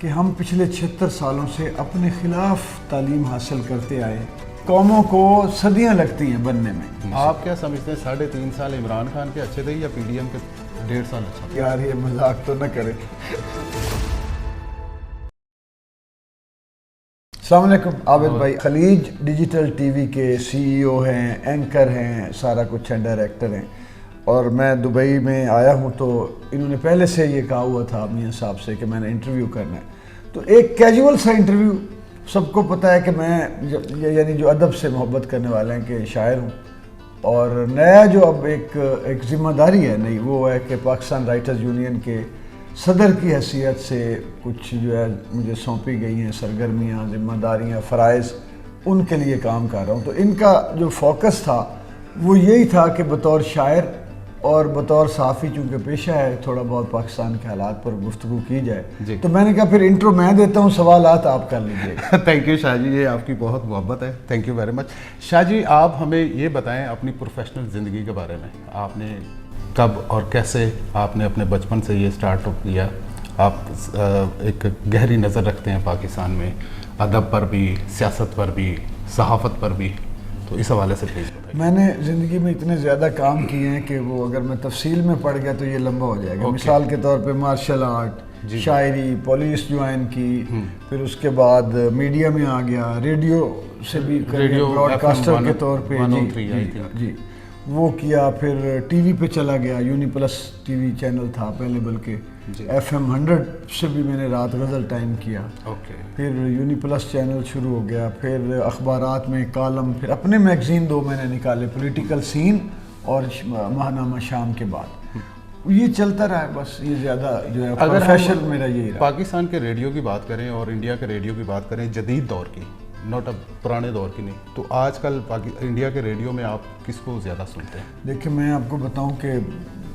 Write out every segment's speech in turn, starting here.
کہ ہم پچھلے 76 سالوں سے اپنے خلاف تعلیم حاصل کرتے آئے. قوموں کو صدیاں لگتی ہیں بننے میں. آپ کیا سمجھتے ہیں 3.5 سال عمران خان کے اچھے تھے یا پی ڈی ایم کے 1.5 سال اچھا؟ یار یہ مذاق تو نہ کرے. السلام علیکم. عابد بھائی خلیج ڈیجیٹل ٹی وی کے سی ای او ہیں, اینکر ہیں, سارا کچھ ہیں, ڈائریکٹر ہیں. اور میں دبئی میں آیا ہوں تو انہوں نے پہلے سے یہ کہا ہوا تھا میاں صاحب سے کہ میں نے انٹرویو کرنا ہے. تو ایک کیجول سا انٹرویو, سب کو پتہ ہے کہ میں یعنی جو ادب سے محبت کرنے والے ہیں کہ شاعر ہوں. اور نیا جو اب ایک ذمہ داری ہے نئی, وہ ہے کہ پاکستان رائٹرز یونین کے صدر کی حیثیت سے کچھ جو ہے مجھے سونپی گئی ہیں سرگرمیاں, ذمہ داریاں, فرائض, ان کے لیے کام کر رہا ہوں. تو ان کا جو فوکس تھا وہ یہی تھا کہ بطور شاعر اور بطور صحافی, چونکہ پیشہ ہے, تھوڑا بہت پاکستان کے حالات پر گفتگو کی جائے. تو میں نے کہا پھر انٹرو میں دیتا ہوں, سوالات آپ کر لیجیے. تھینک یو شاہ جی, یہ آپ کی بہت محبت ہے, تھینک یو ویری مچ. شاہ جی آپ ہمیں یہ بتائیں اپنی پروفیشنل زندگی کے بارے میں. آپ نے کب اور کیسے آپ نے اپنے بچپن سے یہ سٹارٹ اپ کیا؟ آپ ایک گہری نظر رکھتے ہیں پاکستان میں ادب پر بھی, سیاست پر بھی, صحافت پر بھی, تو اس حوالے سے پلیز بتائیں. میں نے زندگی میں اتنے زیادہ کام کیے ہیں کہ وہ اگر میں تفصیل میں پڑھ گیا تو یہ لمبا ہو جائے گا. مثال کے طور پہ مارشل آرٹ, شاعری, پولیس جوائن کی, پھر اس کے بعد میڈیا میں آ گیا, ریڈیو سے بھی براڈ کاسٹر کے طور پہ جی وہ کیا. پھر ٹی وی پہ چلا گیا, uni plus T V channel تھا پہلے, بلکہ FM 100 سے بھی میں نے رات غزل ٹائم کیا. پھر یونی پلس چینل شروع ہو گیا. پھر اخبارات میں کالم, پھر اپنے میگزین 2 میں نے نکالے, پولیٹیکل سین اور ماہنامہ شام کے بعد. یہ چلتا رہا ہے بس. یہ زیادہ جو ہے پروفیشن میرا یہی رہا. پاکستان کے ریڈیو کی بات کریں اور انڈیا کے ریڈیو کی بات کریں جدید دور کی, نوٹ اب پرانے دور کی نہیں, تو آج کل انڈیا کے ریڈیو میں آپ کس کو زیادہ سنتے ہیں؟ دیکھیں میں آپ کو بتاؤں کہ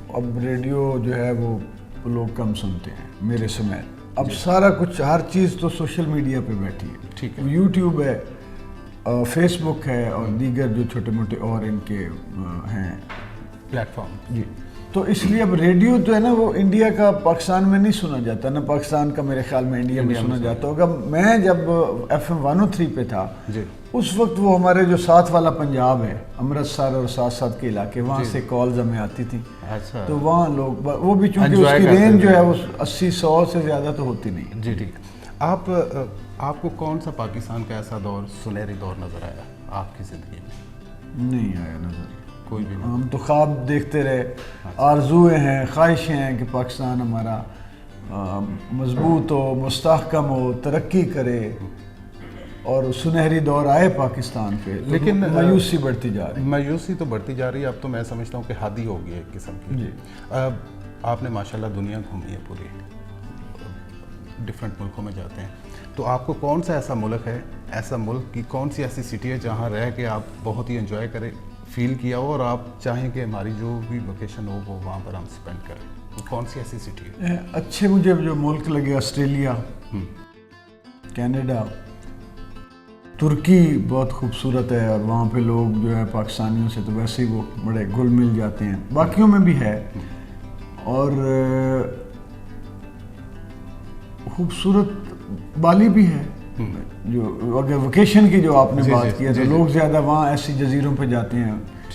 اب ریڈیو جو ہے وہ لوگ کم سنتے ہیں میرے سمیت. اب سارا کچھ, ہر چیز تو سوشل میڈیا پہ بیٹھی ہے. ٹھیک ہے, یوٹیوب ہے, فیس بک ہے, اور دیگر جو چھوٹے موٹے اور ان کے ہیں پلیٹ فارم. جی, تو اس لیے اب ریڈیو جو ہے نا وہ انڈیا کا پاکستان میں نہیں سنا جاتا, نہ پاکستان کا میرے خیال میں انڈیا میں سنا جاتا ہوگا. میں جب FM 103 پہ تھا اس وقت وہ ہمارے جو ساتھ والا پنجاب ہے, امرتسر اور ساتھ ساتھ کے علاقے, وہاں سے کالز ہمیں آتی تھیں. تو وہاں لوگ وہ بھی, چونکہ اس کی رینج جو ہے وہ 80-100 سے زیادہ تو ہوتی نہیں. جی ٹھیک. آپ کو کون سا پاکستان کا ایسا دور, سنہری دور نظر آیا آپ کی زندگی میں؟ نہیں آیا نظر کوئی بھی. ہم تو خواب دیکھتے رہے, آرزویں ہیں, خواہشیں ہیں کہ پاکستان ہمارا مضبوط ہو, مستحکم ہو, ترقی کرے, اور سنہری دور آئے پاکستان پہ. لیکن مایوسی بڑھتی جا رہی ہے. مایوسی تو بڑھتی جا رہی ہے. اب تو میں سمجھتا ہوں کہ حد ہی ہو گئی ہے ایک قسم کی. جی, آپ نے ماشاءاللہ دنیا گھومی ہے پوری, ڈفرینٹ ملکوں میں جاتے ہیں, تو آپ کو کون سا ایسا ملک ہے, ایسا ملک کی کون سی ایسی سٹی ہے جہاں رہ کے آپ بہت ہی انجوائے کریں, فیل کیا ہو, اور آپ چاہیں کہ ہماری جو بھی لوکیشن ہو وہ وہاں پر ہم سپینڈ کریں؟ کون سی ایسی سٹی ہے؟ اچھے مجھے جو ملک لگے, آسٹریلیا, کینیڈا, ترکی بہت خوبصورت ہے, اور وہاں پہ لوگ جو ہے پاکستانیوں سے تو ویسے ہی وہ بڑے گل مل جاتے ہیں. باقیوں میں بھی ہے, اور خوبصورت بالی بھی ہے. جو اگر ویکیشن کی جو آپ نے بات کی ہے تو لوگ زیادہ وہاں ایسی جزیروں پہ جاتے ہیں,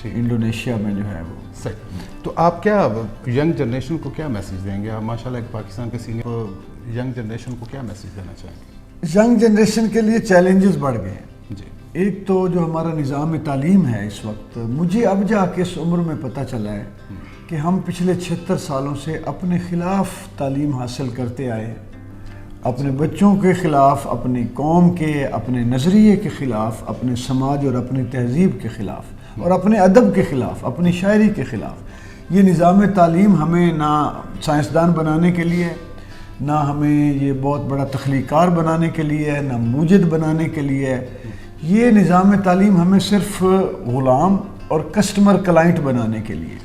انڈونیشیا میں جو ہے وہ. صحیح. تو آپ کیا ینگ جنریشن کو کیا میسیج دیں گے؟ آپ ماشاءاللہ ایک پاکستان کے سینئر, ینگ جنریشن کو کیا میسیج دینا چاہیں گے؟ ینگ جنریشن کے لیے چیلنجز بڑھ گئے ہیں. ایک تو جو ہمارا نظام تعلیم ہے اس وقت, مجھے اب جا کے اس عمر میں پتہ چلا ہے کہ ہم پچھلے 76 سالوں سے اپنے خلاف تعلیم حاصل کرتے آئے, اپنے بچوں کے خلاف, اپنی قوم کے, اپنے نظریے کے خلاف, اپنے سماج اور اپنی تہذیب کے خلاف, اور اپنے ادب کے خلاف, اپنی شاعری کے خلاف. یہ نظام تعلیم ہمیں نہ سائنسدان بنانے کے لیے, نہ ہمیں یہ بہت بڑا تخلیق کار بنانے کے لیے, نہ موجد بنانے کے لیے. یہ نظام تعلیم ہمیں صرف غلام اور کسٹمر کلائنٹ بنانے کے لیے.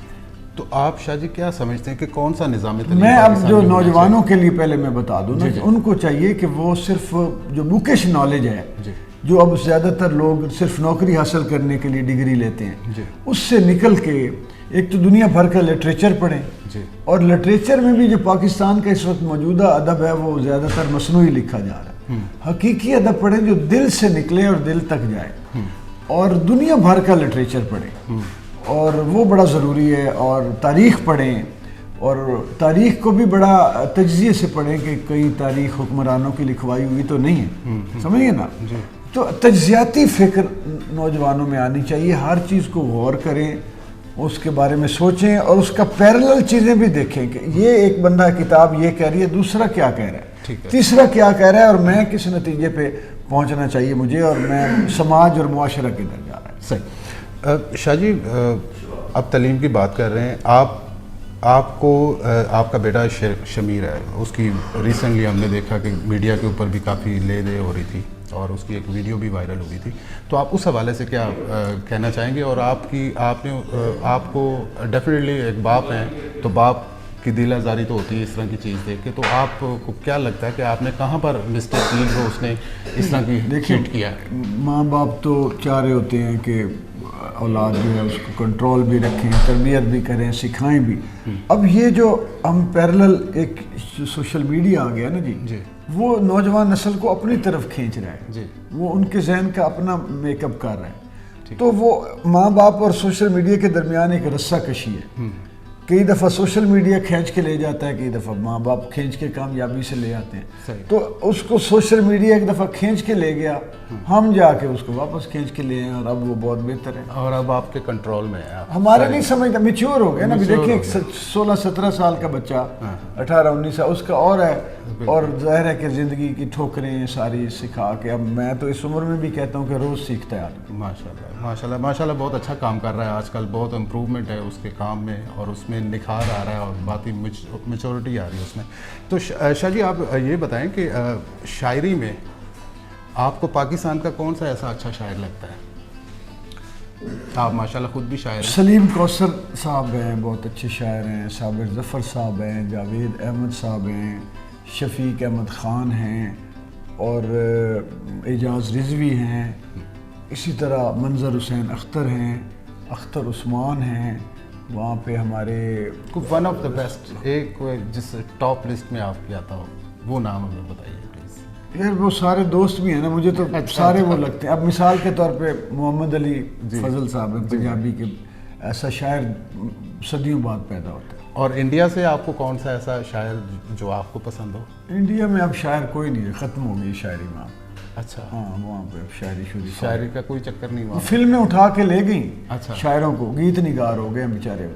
تو آپ شاہ جی کیا سمجھتے ہیں کہ کون سا نظام تعلیم؟ میں اب جو نوجوانوں کے لیے پہلے میں بتا دوں نا, ان کو چاہیے کہ وہ صرف جو بکش نالج ہے, جو اب زیادہ تر لوگ صرف نوکری حاصل کرنے کے لیے ڈگری لیتے ہیں, اس سے نکل کے ایک تو دنیا بھر کا لٹریچر پڑھیں جی. اور لٹریچر میں بھی جو پاکستان کا اس وقت موجودہ ادب ہے وہ زیادہ تر مصنوعی لکھا جا رہا ہے. حقیقی ادب پڑھیں جو دل سے نکلے اور دل تک جائے, اور دنیا بھر کا لٹریچر پڑھیں اور وہ بڑا ضروری ہے. اور تاریخ پڑھیں, اور تاریخ کو بھی بڑا تجزیے سے پڑھیں کہ کئی تاریخ حکمرانوں کی لکھوائی ہوئی تو نہیں ہے, سمجھیے نا. تو تجزیاتی فکر نوجوانوں میں آنی چاہیے, ہر چیز کو غور کریں, اس کے بارے میں سوچیں اور اس کا پیرلل چیزیں بھی دیکھیں کہ یہ ایک بندہ کتاب یہ کہہ رہی ہے, دوسرا کیا کہہ رہا ہے, تیسرا کیا کہہ رہا ہے, اور میں کس نتیجے پہ پہنچنا چاہیے مجھے, اور میں سماج اور معاشرہ کدھر جا رہا ہے. صحیح. شاہ جی اب تعلیم کی بات کر رہے ہیں, آپ کو آپ کا بیٹا شمیر ہے, اس کی ریسنٹلی ہم نے دیکھا کہ میڈیا کے اوپر بھی کافی لے دے ہو رہی تھی اور اس کی ایک ویڈیو بھی وائرل ہوئی تھی, تو آپ اس حوالے سے کیا کہنا چاہیں گے؟ اور آپ کو ڈیفینیٹلی ایک باپ ہیں تو باپ کی دل آزاری تو ہوتی ہے اس طرح کی چیز دیکھ کے, تو آپ کو کیا لگتا ہے کہ آپ نے کہاں پر مسٹیک کی جو اس نے اس طرح کی چیٹ کیا؟ ماں باپ تو چاہ رہے ہوتے ہیں کہ اولاد جو ہے اس کو کنٹرول بھی رکھیں, تربیت بھی کریں, سکھائیں بھی. اب یہ جو ہم پیرلل ایک سوشل میڈیا آ گیا نا جی, وہ نوجوان نسل کو اپنی طرف کھینچ رہا ہے, وہ ان کے ذہن کا اپنا میک اپ کر رہا ہے. تو وہ ماں باپ اور سوشل میڈیا کے درمیان ایک رسہ کشی ہے. کئی دفعہ سوشل میڈیا کھینچ کے لے جاتا ہے, کئی دفعہ ماں باپ کھینچ کے کامیابی سے لے آتے ہیں. تو اس کو سوشل میڈیا ایک دفعہ کھینچ کے لے گیا, ہم جا کے اس کو واپس کھینچ کے لے آئے, اور اب وہ بہت بہتر ہے اور اب آپ کے کنٹرول میں ہے. ہمارے نہیں سمجھتا, میچور ہو گیا نا. دیکھیں 16-17 سال کا بچہ, 18-19 سال اس کا اور ہے, اور ظاہر ہے کہ زندگی کی ٹھوکریں ساری سکھا کے, اب میں تو اس عمر میں بھی کہتا ہوں کہ روز سیکھتا ہے آدمی. ماشاءاللہ بہت اچھا کام کر رہا ہے آج کل, بہت امپروومنٹ ہے اس کے کام میں, اور اس میں نکھار آ رہا ہے اور باقی میچورٹی آ رہی ہے اس میں. تو شاہ جی آپ یہ بتائیں کہ شاعری میں آپ کو پاکستان کا کون سا ایسا اچھا شاعر لگتا ہے؟ آپ ماشاءاللہ خود بھی شاعر ہیں. سلیم کوثر صاحب ہیں, بہت اچھے شاعر ہیں. صابر ظفر صاحب ہیں, جاوید احمد صاحب ہیں, شفیق احمد خان ہیں, اور اعجاز رضوی ہیں. اسی طرح منظر حسین اختر ہیں, اختر عثمان ہیں. وہاں پہ ہمارے ون آف دا بیسٹ ایک جس ٹاپ لسٹ میں آپ کی آتا ہو وہ نام ہمیں بتائیے پلیز. یار وہ سارے دوست بھی ہیں نا, مجھے تو سارے وہ لگتے ہیں. اب مثال کے طور پہ محمد علی فضل صاحب ہیں, پنجابی کے, ایسا شاعر صدیوں بعد پیدا ہوتا ہے. اور انڈیا سے آپ کو کون سا ایسا شاعر جو آپ کو پسند ہو؟ انڈیا میں اب شاعر کوئی نہیں ہے, ختم ہو گئی شاعری میں. اچھا ہاں, وہاں پہ شاعری کا کوئی چکر نہیں ہوا. فلمیں اٹھا کے لے گئیں. اچھا. شاعروں کو, گیت نگار ہو گئے بیچارے,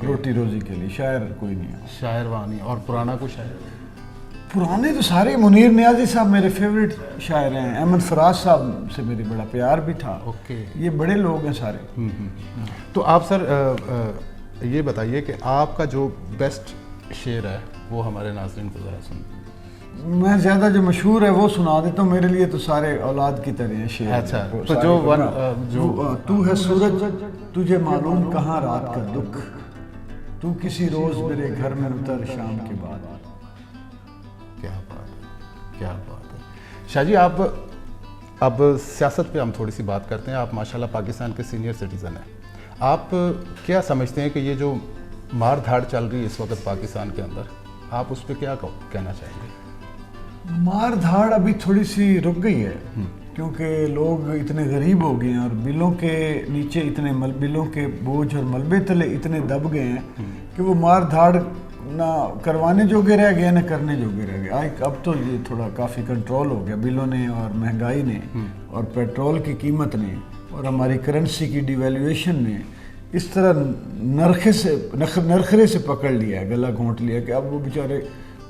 روٹی روزی کے لیے. شاعر کوئی نہیں ہے, شاعر وہاں نہیں. اور پرانا کوئی شاعر؟ پرانے تو سارے. منیر نیازی صاحب میرے فیوریٹ شاعر ہیں. احمد فراز صاحب سے میری بڑا پیار بھی تھا. یہ بڑے لوگ ہیں سارے. تو آپ سر یہ بتائیے کہ آپ کا جو بیسٹ شعر ہے وہ ہمارے ناظرین کو ذرا سن. میں زیادہ جو مشہور ہے وہ سنا دیتا ہوں. میرے لیے تو سارے اولاد کی طرح ہیں شعر. اچھا, تو جو تو ہے سورج تجھے معلوم کہاں رات کا دکھ, تو کسی روز میرے گھر میں اتر شام کے بعد. کیا بات ہے, کیا بات ہے. شاہ جی آپ اب سیاست پہ ہم تھوڑی سی بات کرتے ہیں. آپ ماشاءاللہ پاکستان کے سینئر سٹیزن ہیں. آپ کیا سمجھتے ہیں کہ یہ جو مار دھاڑ چل رہی ہے اس وقت پاکستان کے اندر, آپ اس پہ کیا کہنا چاہیں گے؟ مار دھاڑ ابھی تھوڑی سی رک گئی ہے, کیونکہ لوگ اتنے غریب ہو گئے ہیں اور بلوں کے نیچے اتنے بلوں کے بوجھ اور ملبے تلے اتنے دب گئے ہیں کہ وہ مار دھاڑ نہ کروانے جوگے رہ گئے نہ کرنے جوگے رہ گئے. اب تو یہ تھوڑا کافی کنٹرول ہو گیا بلوں نے اور مہنگائی نے اور پیٹرول کی قیمت نے اور ہماری کرنسی کی ڈیویلیویشن نے اس طرح نرخرے سے پکڑ لیا ہے, گلا گھونٹ لیا کہ اب وہ بیچارے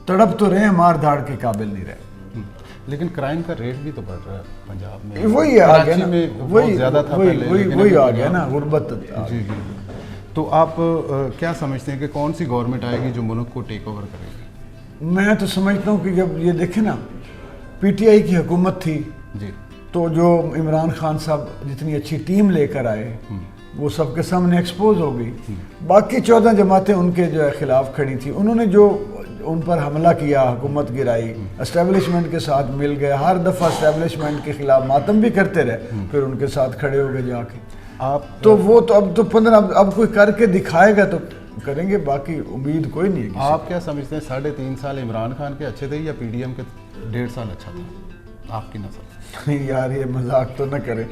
تڑپ تو رہے ہیں, مار دھاڑ کے قابل نہیں رہے. لیکن کرائم کا ریٹ بھی تو بڑھ رہا ہے پنجاب میں. وہی آ گیا نا, وہی آ گیا نا, غربت. جی. تو آپ کیا سمجھتے ہیں کہ کون سی گورنمنٹ آئے گی جو ملک کو ٹیک اوور کرے گی؟ میں تو سمجھتا ہوں کہ جب یہ دیکھیں نا, پی ٹی آئی کی حکومت تھی جی, تو جو عمران خان صاحب جتنی اچھی ٹیم لے کر آئے وہ سب کے سامنے ایکسپوز ہو گئی. باقی 14 جماعتیں ان کے جو ہے خلاف کھڑی تھی. انہوں نے جو ان پر حملہ کیا, حکومت گرائی, اسٹیبلشمنٹ کے ساتھ مل گئے, ہر دفعہ اسٹیبلشمنٹ کے خلاف ماتم بھی کرتے رہے, پھر ان کے ساتھ کھڑے ہو گئے جا کے. آپ تو وہ تو اب تو 15 اب کوئی کر کے دکھائے گا تو کریں گے, باقی امید کوئی نہیں ہے کسی آپ کیا سمجھتے ہیں 3.5 سال عمران خان کے اچھے تھے یا پی ڈی ایم کے 1.5 سال اچھا تھا آپ کی نظر؟ نہیں یار یہ مذاق تو نہ کریں,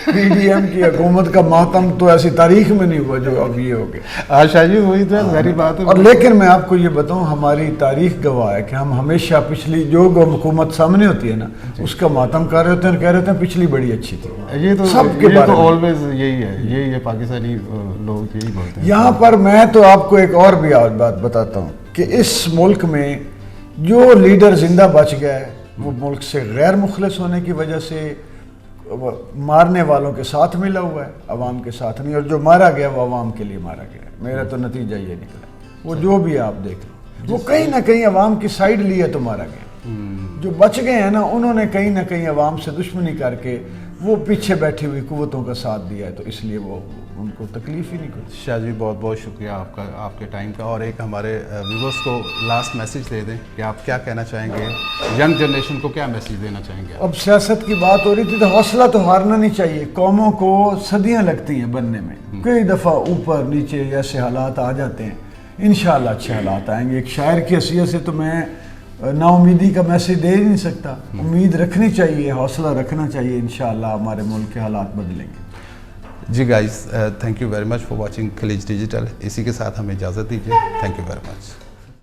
پی ڈی ایم کی حکومت کا ماتم تو ایسی تاریخ میں نہیں ہوا جو اب یہ ہو گیا. شاہ جی وہی تو ظاہری بات ہے. اور لیکن میں آپ کو یہ بتاؤں ہماری تاریخ گواہ ہے کہ ہم ہمیشہ پچھلی جو حکومت سامنے ہوتی ہے نا اس کا ماتم کر رہے ہوتے ہیں, کہہ رہے ہیں پچھلی بڑی اچھی تھی. یہ تو سب کے بارے میں آلویز یہی ہے پاکستانی لوگ یہی بولتے ہیں. یہاں پر میں تو آپ کو ایک اور بھی بات بتاتا ہوں کہ اس ملک میں جو لیڈر زندہ بچ گیا ہے وہ ملک سے غیر مخلص ہونے کی وجہ سے مارنے والوں کے ساتھ ملا ہوا ہے, عوام کے ساتھ نہیں, اور جو مارا گیا وہ عوام کے لیے مارا گیا. میرا تو نتیجہ یہ نکلا, وہ جو بھی آپ دیکھ لو وہ کہیں نہ کہیں عوام کی سائیڈ لیے تو مارا گیا. جو بچ گئے ہیں نا انہوں نے کہیں نہ کہیں عوام سے دشمنی کر کے وہ پیچھے بیٹھی ہوئی قوتوں کا ساتھ دیا ہے, تو اس لیے وہ ان کو تکلیف ہی نہیں کرتی. شاہ جی بہت بہت شکریہ آپ کا, آپ کے ٹائم کا. اور ایک ہمارے ویورز کو لاسٹ میسیج دے دیں کہ آپ کیا کہنا چاہیں گے, ینگ جنریشن کو کیا میسیج دینا چاہیں گے؟ اب سیاست کی بات ہو رہی تھی تو حوصلہ تو ہارنا نہیں چاہیے. قوموں کو صدیاں لگتی ہیں بننے میں, کئی دفعہ اوپر نیچے ایسے حالات آ جاتے ہیں, انشاءاللہ اچھے حالات آئیں گے. ایک شاعر کی حیثیت سے تو میں نا امیدی کا میسیج دے ہی نہیں سکتا. امید رکھنی چاہیے, حوصلہ رکھنا چاہیے, انشاءاللہ ہمارے ملک کے حالات بدلیں گے. جی guys, thank you very much for watching خلیج ڈیجیٹل. اسی کے ساتھ ہمیں اجازت دیجیے. Thank you very much.